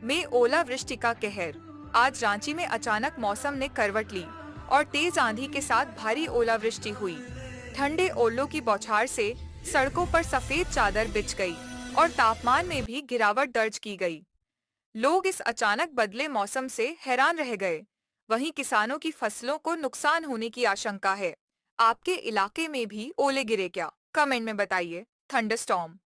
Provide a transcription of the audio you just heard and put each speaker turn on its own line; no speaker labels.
में ओलावृष्टि का कहर। आज रांची में अचानक मौसम ने करवट ली और तेज आंधी के साथ भारी ओलावृष्टि हुई। ठंडे ओलों की बौछार से सड़कों पर सफेद चादर बिछ गई और तापमान में भी गिरावट दर्ज की गई। लोग इस अचानक बदले मौसम से हैरान रह गए। वहीं किसानों की फसलों को नुकसान होने की आशंका है। आपके इलाके में भी ओले गिरे क्या? कमेंट में बताइए। थंडरस्टॉर्म